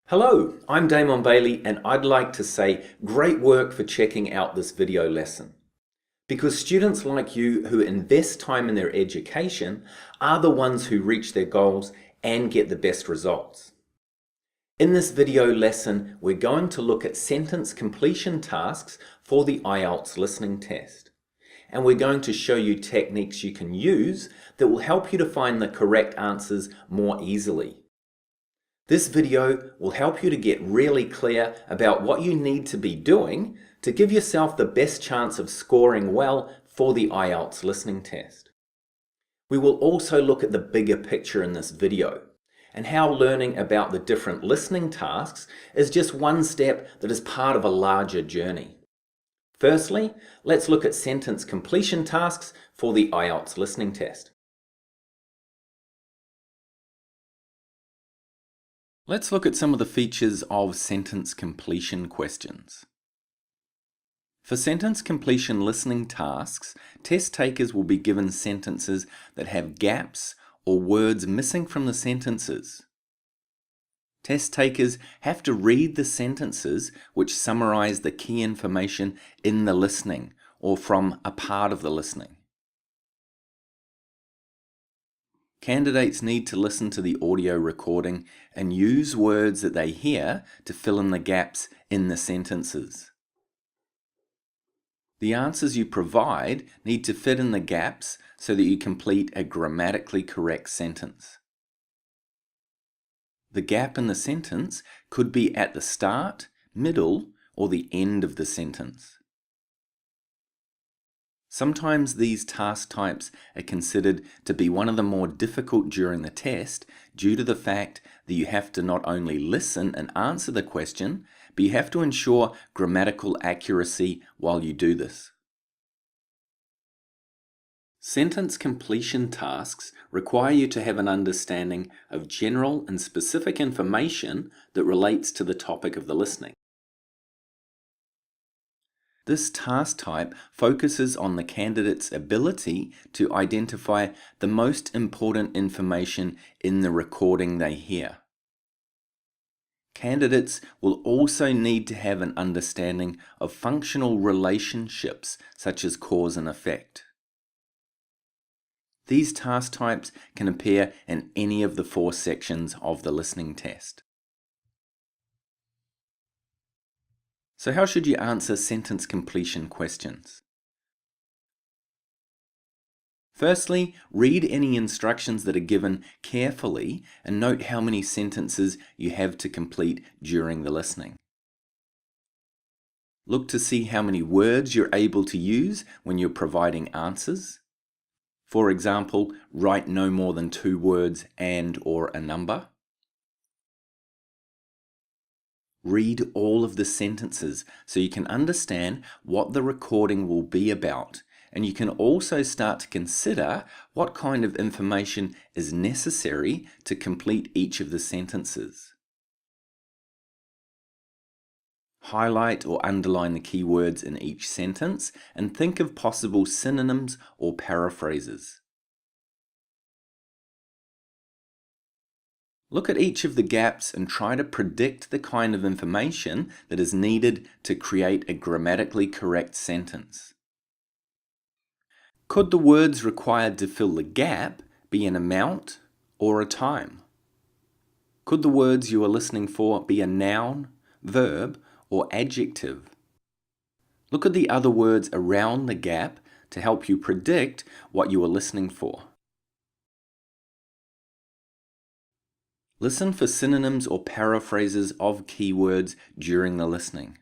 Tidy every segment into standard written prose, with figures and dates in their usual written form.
Hello, I'm Damon Bailey and I'd like to say great work for checking out this video lesson. Because students like you who invest time in their education are the ones who reach their goals and get the best results. In this video lesson, we're going to look at sentence completion tasks for the IELTS listening test. And we're going to show you techniques you can use that will help you to find the correct answers more easily. This video will help you to get really clear about what you need to be doing to give yourself the best chance of scoring well for the IELTS listening test. We will also look at the bigger picture in this video and how learning about the different listening tasks is just one step that is part of a larger journey. Firstly, let's look at sentence completion tasks for the IELTS listening test. Let's look at some of the features of sentence completion questions. For sentence completion listening tasks, test takers will be given sentences that have gaps or words missing from the sentences. Test takers have to read the sentences which summarize the key information in the listening or from a part of the listening. Candidates need to listen to the audio recording and use words that they hear to fill in the gaps in the sentences. The answers you provide need to fit in the gaps so that you complete a grammatically correct sentence. The gap in the sentence could be at the start, middle, or the end of the sentence. Sometimes these task types are considered to be one of the more difficult during the test due to the fact that you have to not only listen and answer the question, but you have to ensure grammatical accuracy while you do this. Sentence completion tasks require you to have an understanding of general and specific information that relates to the topic of the listening. This task type focuses on the candidate's ability to identify the most important information in the recording they hear. Candidates will also need to have an understanding of functional relationships such as cause and effect. These task types can appear in any of the 4 sections of the listening test. So how should you answer sentence completion questions? Firstly, read any instructions that are given carefully and note how many sentences you have to complete during the listening. Look to see how many words you're able to use when you're providing answers. For example, write no more than 2 words and or a number. Read all of the sentences so you can understand what the recording will be about, and you can also start to consider what kind of information is necessary to complete each of the sentences. Highlight or underline the keywords in each sentence and think of possible synonyms or paraphrases. Look at each of the gaps and try to predict the kind of information that is needed to create a grammatically correct sentence. Could the words required to fill the gap be an amount or a time? Could the words you are listening for be a noun, verb, or adjective? Look at the other words around the gap to help you predict what you are listening for. Listen for synonyms or paraphrases of keywords during the listening.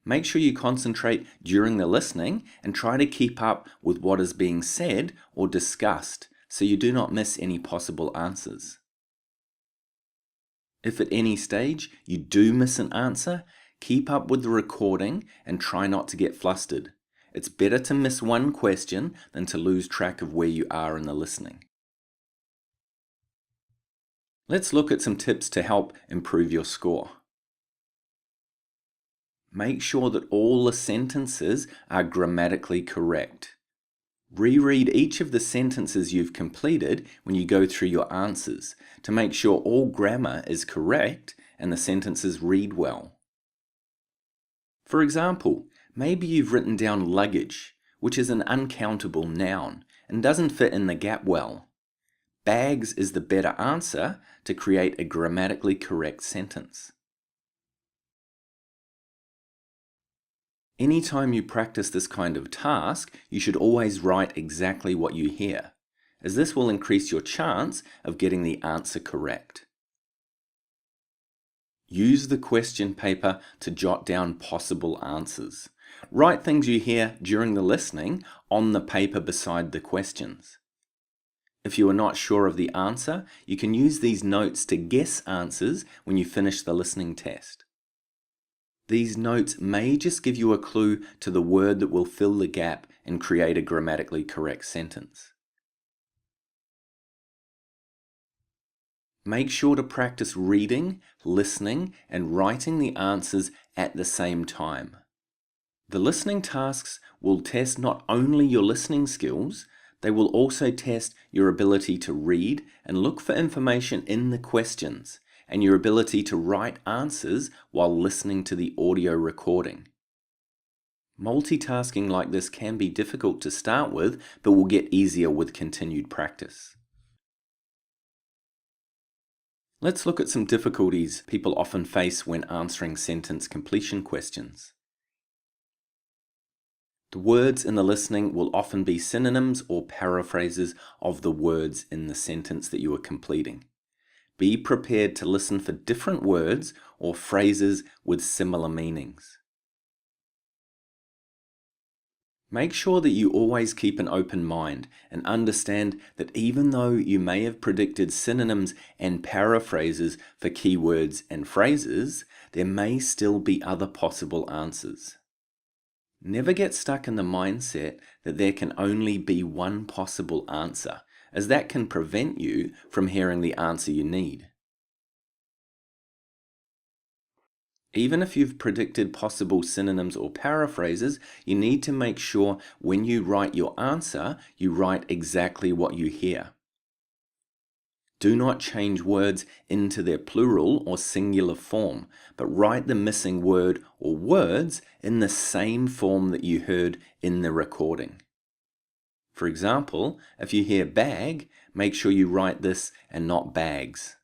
Make sure you concentrate during the listening and try to keep up with what is being said or discussed so you do not miss any possible answers. If at any stage you do miss an answer, keep up with the recording and try not to get flustered. It's better to miss one question than to lose track of where you are in the listening. Let's look at some tips to help improve your score. Make sure that all the sentences are grammatically correct. Reread each of the sentences you've completed when you go through your answers to make sure all grammar is correct and the sentences read well. For example, maybe you've written down luggage, which is an uncountable noun and doesn't fit in the gap well. Bags is the better answer to create a grammatically correct sentence. Anytime you practice this kind of task, you should always write exactly what you hear, as this will increase your chance of getting the answer correct. Use the question paper to jot down possible answers. Write things you hear during the listening on the paper beside the questions. If you are not sure of the answer, you can use these notes to guess answers when you finish the listening test. These notes may just give you a clue to the word that will fill the gap and create a grammatically correct sentence. Make sure to practice reading, listening, and writing the answers at the same time. The listening tasks will test not only your listening skills, they will also test your ability to read and look for information in the questions, and your ability to write answers while listening to the audio recording. Multitasking like this can be difficult to start with, but will get easier with continued practice. Let's look at some difficulties people often face when answering sentence completion questions. The words in the listening will often be synonyms or paraphrases of the words in the sentence that you are completing. Be prepared to listen for different words or phrases with similar meanings. Make sure that you always keep an open mind and understand that even though you may have predicted synonyms and paraphrases for keywords and phrases, there may still be other possible answers. Never get stuck in the mindset that there can only be one possible answer, as that can prevent you from hearing the answer you need. Even if you've predicted possible synonyms or paraphrases, you need to make sure when you write your answer, you write exactly what you hear. Do not change words into their plural or singular form, but write the missing word or words in the same form that you heard in the recording. For example, if you hear bag, make sure you write this and not bags.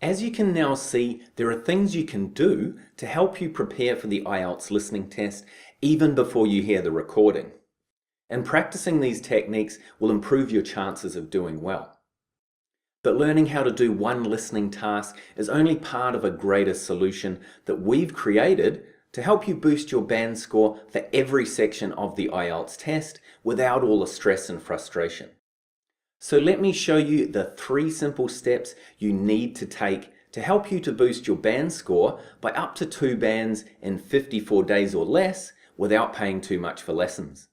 As you can now see, there are things you can do to help you prepare for the IELTS listening test even before you hear the recording. And practicing these techniques will improve your chances of doing well. But learning how to do one listening task is only part of a greater solution that we've created to help you boost your band score for every section of the IELTS test without all the stress and frustration. So let me show you the 3 simple steps you need to take to help you to boost your band score by up to 2 bands in 54 days or less without paying too much for lessons.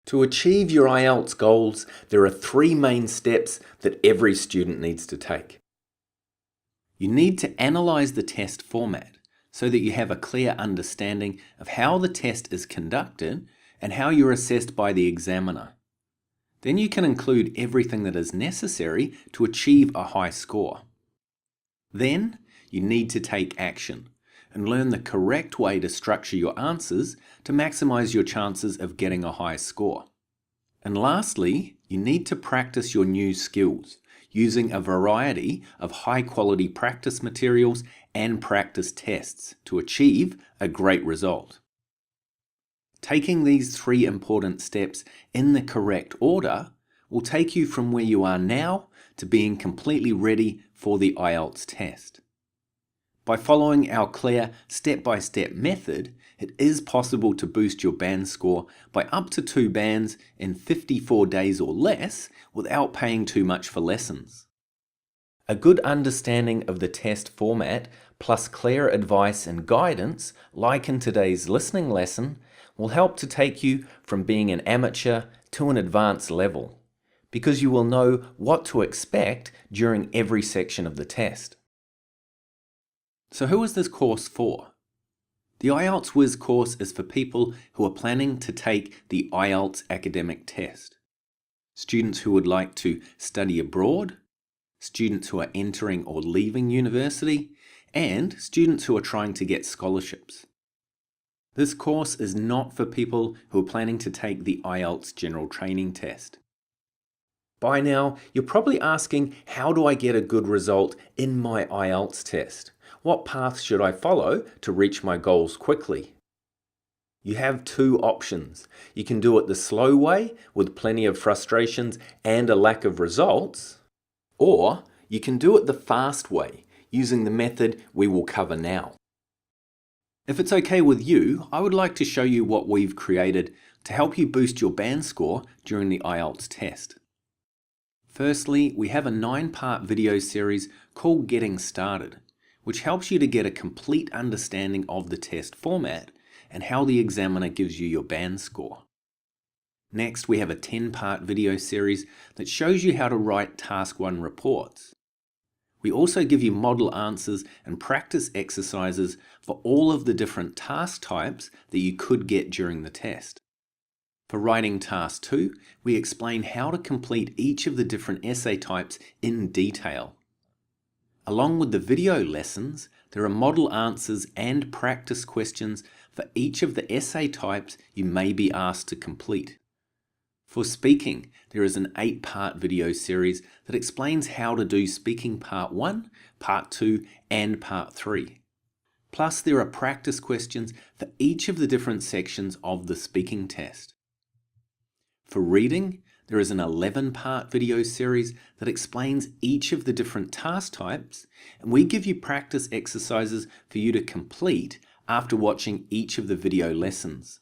To achieve your IELTS goals, there are 3 main steps that every student needs to take. You need to analyze the test format so that you have a clear understanding of how the test is conducted and how you're assessed by the examiner. Then you can include everything that is necessary to achieve a high score. Then you need to take action and learn the correct way to structure your answers to maximize your chances of getting a high score. And lastly, you need to practice your new skills using a variety of high-quality practice materials and practice tests to achieve a great result. Taking these 3 important steps in the correct order will take you from where you are now to being completely ready for the IELTS test. By following our clear step-by-step method, it is possible to boost your band score by up to 2 bands in 54 days or less without paying too much for lessons. A good understanding of the test format plus clear advice and guidance, like in today's listening lesson, will help to take you from being an amateur to an advanced level, because you will know what to expect during every section of the test. So who is this course for? The IELTS Whiz course is for people who are planning to take the IELTS academic test. Students who would like to study abroad, students who are entering or leaving university, and students who are trying to get scholarships. This course is not for people who are planning to take the IELTS general training test. By now, you're probably asking, how do I get a good result in my IELTS test? What path should I follow to reach my goals quickly? You have two options. You can do it the slow way with plenty of frustrations and a lack of results, or you can do it the fast way using the method we will cover now. If it's okay with you, I would like to show you what we've created to help you boost your band score during the IELTS test. Firstly, we have a 9-part video series called Getting Started, which helps you to get a complete understanding of the test format and how the examiner gives you your band score. Next, we have a 10-part video series that shows you how to write Task 1 reports. We also give you model answers and practice exercises for all of the different task types that you could get during the test. For writing Task 2, we explain how to complete each of the different essay types in detail. Along with the video lessons, there are model answers and practice questions for each of the essay types you may be asked to complete. For speaking, there is an 8-part video series that explains how to do speaking part 1, part 2, and part 3. Plus, there are practice questions for each of the different sections of the speaking test. For reading, there is an 11-part video series that explains each of the different task types, and we give you practice exercises for you to complete after watching each of the video lessons.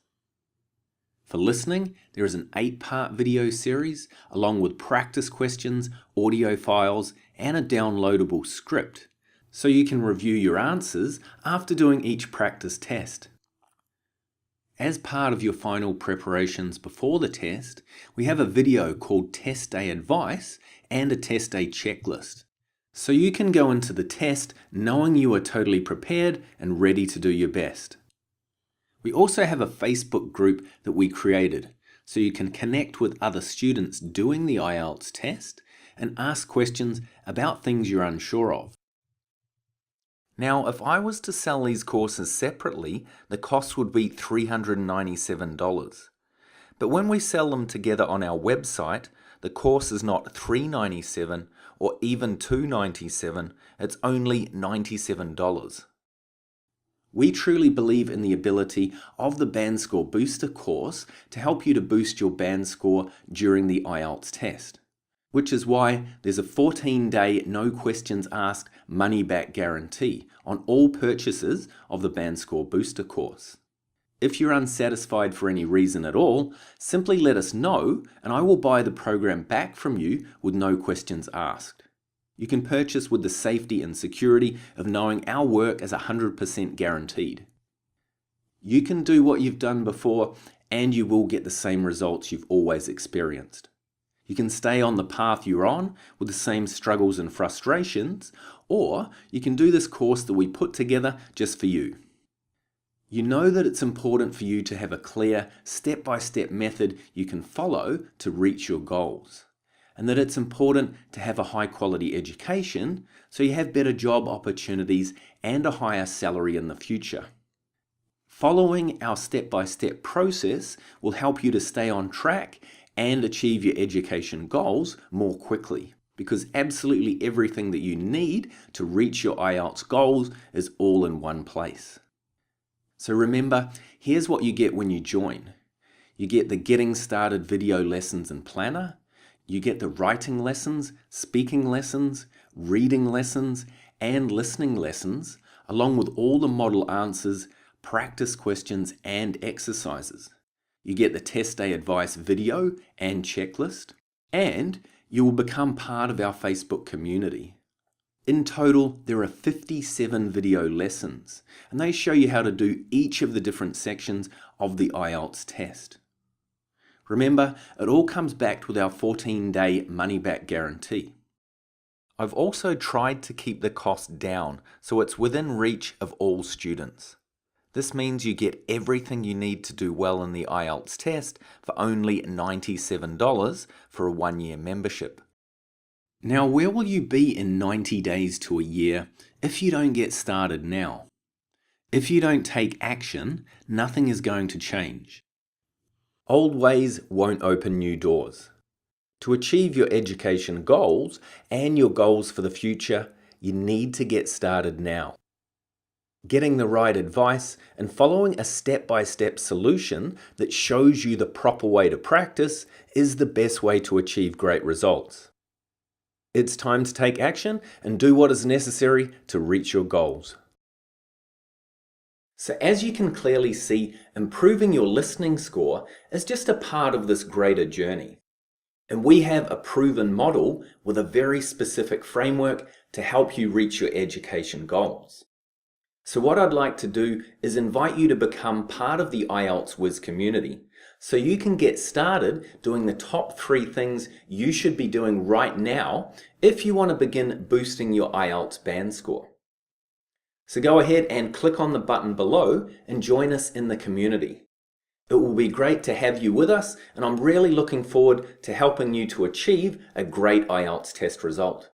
For listening, there is an 8-part video series along with practice questions, audio files, and a downloadable script, so you can review your answers after doing each practice test. As part of your final preparations before the test, we have a video called Test Day Advice and a Test Day Checklist. So you can go into the test knowing you are totally prepared and ready to do your best. We also have a Facebook group that we created, so you can connect with other students doing the IELTS test and ask questions about things you're unsure of. Now, if I was to sell these courses separately, the cost would be $397. But when we sell them together on our website, the course is not $397 or even $297, it's only $97. We truly believe in the ability of the Band Score Booster course to help you to boost your band score during the IELTS test, which is why there's a 14-day no questions asked money-back guarantee on all purchases of the Band Score Booster course. If you're unsatisfied for any reason at all, simply let us know and I will buy the program back from you with no questions asked. You can purchase with the safety and security of knowing our work is 100% guaranteed. You can do what you've done before and you will get the same results you've always experienced. You can stay on the path you're on with the same struggles and frustrations, or you can do this course that we put together just for you. You know that it's important for you to have a clear, step-by-step method you can follow to reach your goals, and that it's important to have a high-quality education so you have better job opportunities and a higher salary in the future. Following our step-by-step process will help you to stay on track and achieve your education goals more quickly, because absolutely everything that you need to reach your IELTS goals is all in one place. So remember, here's what you get when you join. You get the Getting Started video lessons and planner, you get the writing lessons, speaking lessons, reading lessons, and listening lessons, along with all the model answers, practice questions, and exercises. You get the Test Day Advice video and checklist, and you will become part of our Facebook community. In total, there are 57 video lessons, and they show you how to do each of the different sections of the IELTS test. Remember, it all comes backed with our 14-day money-back guarantee. I've also tried to keep the cost down so it's within reach of all students. This means you get everything you need to do well in the IELTS test for only $97 for a 1-year membership. Now, where will you be in 90 days to a year if you don't get started now? If you don't take action, nothing is going to change. Old ways won't open new doors. To achieve your education goals and your goals for the future, you need to get started now. Getting the right advice and following a step-by-step solution that shows you the proper way to practice is the best way to achieve great results. It's time to take action and do what is necessary to reach your goals. So as you can clearly see, improving your listening score is just a part of this greater journey. And we have a proven model with a very specific framework to help you reach your education goals. So what I'd like to do is invite you to become part of the IELTS Whiz community so you can get started doing the top 3 things you should be doing right now if you want to begin boosting your IELTS band score. So go ahead and click on the button below and join us in the community. It will be great to have you with us, and I'm really looking forward to helping you to achieve a great IELTS test result.